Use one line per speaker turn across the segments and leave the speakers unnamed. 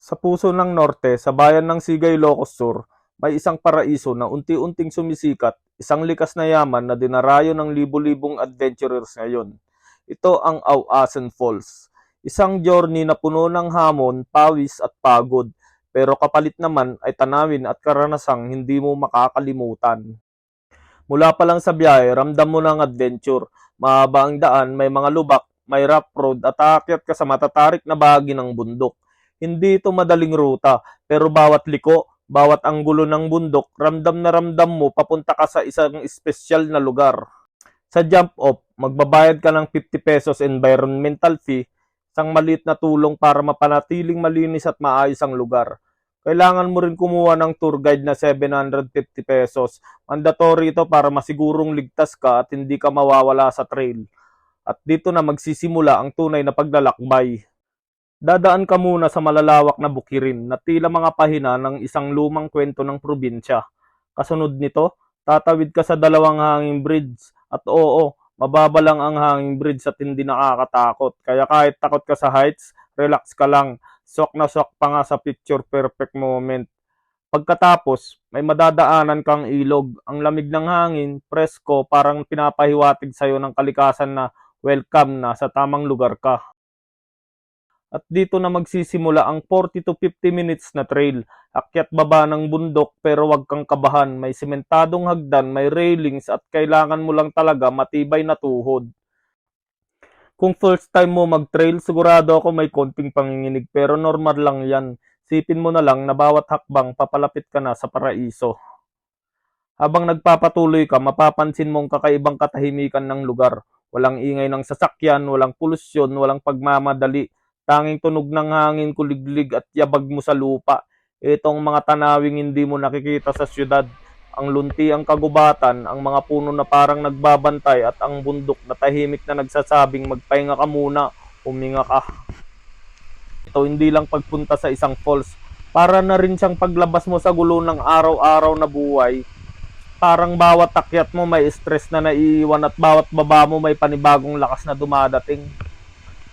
Sa puso ng norte, sa bayan ng Sigay, Ilocos Sur, may isang paraiso na unti-unting sumisikat, isang likas na yaman na dinarayo ng libu-libong adventurers ngayon. Ito ang Auasen Falls. Isang journey na puno ng hamon, pawis at pagod, pero kapalit naman ay tanawin at karanasang hindi mo makakalimutan. Mula pa lang sa biyahe, ramdam mo ng adventure. Mahaba ang daan, may mga lubak, may rough road at aakyat ka sa matatarik na bahagi ng bundok. Hindi ito madaling ruta, pero bawat liko, bawat anggulo ng bundok, ramdam na ramdam mo papunta ka sa isang espesyal na lugar. Sa jump off, magbabayad ka ng 50 pesos environmental fee, isang maliit na tulong para mapanatiling malinis at maayos ang lugar. Kailangan mo rin kumuha ng tour guide na 750 pesos. Mandatory ito para masigurong ligtas ka at hindi ka mawawala sa trail. At dito na magsisimula ang tunay na paglalakbay. Dadaan ka muna sa malalawak na bukirin na tila mga pahina ng isang lumang kwento ng probinsya. Kasunod nito, tatawid ka sa dalawang hanging bridge. At oo, mababa lang ang hanging bridge at hindi nakakatakot. Kaya kahit takot ka sa heights, relax ka lang. Swak na swak pa nga sa picture perfect moment. Pagkatapos, may madadaanan kang ilog. Ang lamig ng hangin, presko, parang pinapahiwatig sa'yo ng kalikasan na welcome na sa tamang lugar ka. At dito na magsisimula ang 40 to 50 minutes na trail. Akyat baba ng bundok pero wag kang kabahan. May sementadong hagdan, may railings at kailangan mo lang talaga matibay na tuhod. Kung first time mo mag-trail, sigurado ako may konting panginginig pero normal lang yan. Sipin mo na lang na bawat hakbang papalapit ka na sa paraiso. Habang nagpapatuloy ka, mapapansin mong kakaibang katahimikan ng lugar. Walang ingay ng sasakyan, walang polusyon, walang pagmamadali. Tanging tunog ng hangin, kuliglig at yabag mo sa lupa. Itong mga tanawing hindi mo nakikita sa syudad. Ang lunti ang kagubatan, ang mga puno na parang nagbabantay at ang bundok na tahimik na nagsasabing magpahinga ka muna, huminga ka. Ito hindi lang pagpunta sa isang falls. Para na rin siyang paglabas mo sa gulo ng araw-araw na buhay. Parang bawat akyat mo may stress na naiiwan at bawat baba mo may panibagong lakas na dumadating.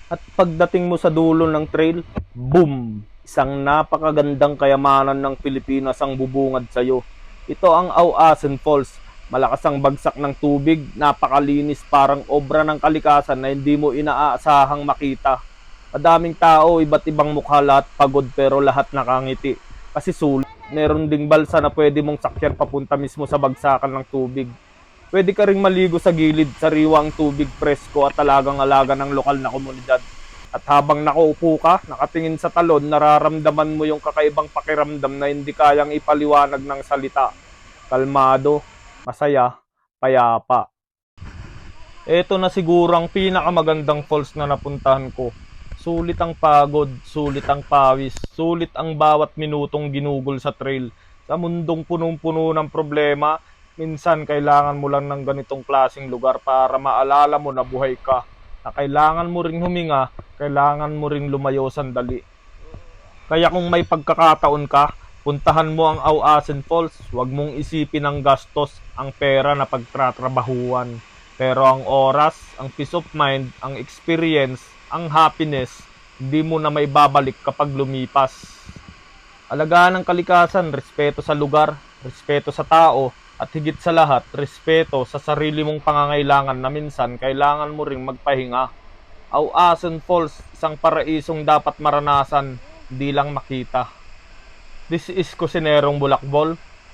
At pagdating mo sa dulo ng trail, boom! Isang napakagandang kayamanan ng Pilipinas ang bubungad sa'yo. Ito ang Auasen Falls. Malakas ang bagsak ng tubig, napakalinis parang obra ng kalikasan na hindi mo inaasahang makita. Madaming tao, iba't ibang mukha, lahat pagod pero lahat nakangiti. Kasi sulit, meron ding balsa na pwede mong sakyan papunta mismo sa bagsakan ng tubig. Pwede ka ring maligo sa gilid, sariwa ang tubig, presko at talagang-alaga ng lokal na komunidad. At habang nakaupo ka, nakatingin sa talon, nararamdaman mo yung kakaibang pakiramdam na hindi kayang ipaliwanag ng salita. Kalmado, masaya, payapa. Ito na siguro ang pinakamagandang falls na napuntahan ko. Sulit ang pagod, sulit ang pawis, sulit ang bawat minutong ginugol sa trail. Sa mundong punong-puno ng problema, minsan kailangan mo lang ng ganitong klaseng lugar para maalala mo na buhay ka. Na kailangan mo ring huminga, kailangan mo ring lumayo sandali. Kaya kung may pagkakataon ka, puntahan mo ang Auasen Falls. Huwag mong isipin ang gastos, ang pera na pagtatrabahuan. Pero ang oras, ang peace of mind, ang experience, ang happiness, hindi mo na may babalik kapag lumipas. Alagaan ang kalikasan, respeto sa lugar, respeto sa tao, at higit sa lahat, respeto sa sarili mong pangangailangan na minsan kailangan mo ring magpahinga. Auasen Falls, isang paraisong dapat maranasan, hindi lang makita. This is Kusinerong Bulakbol.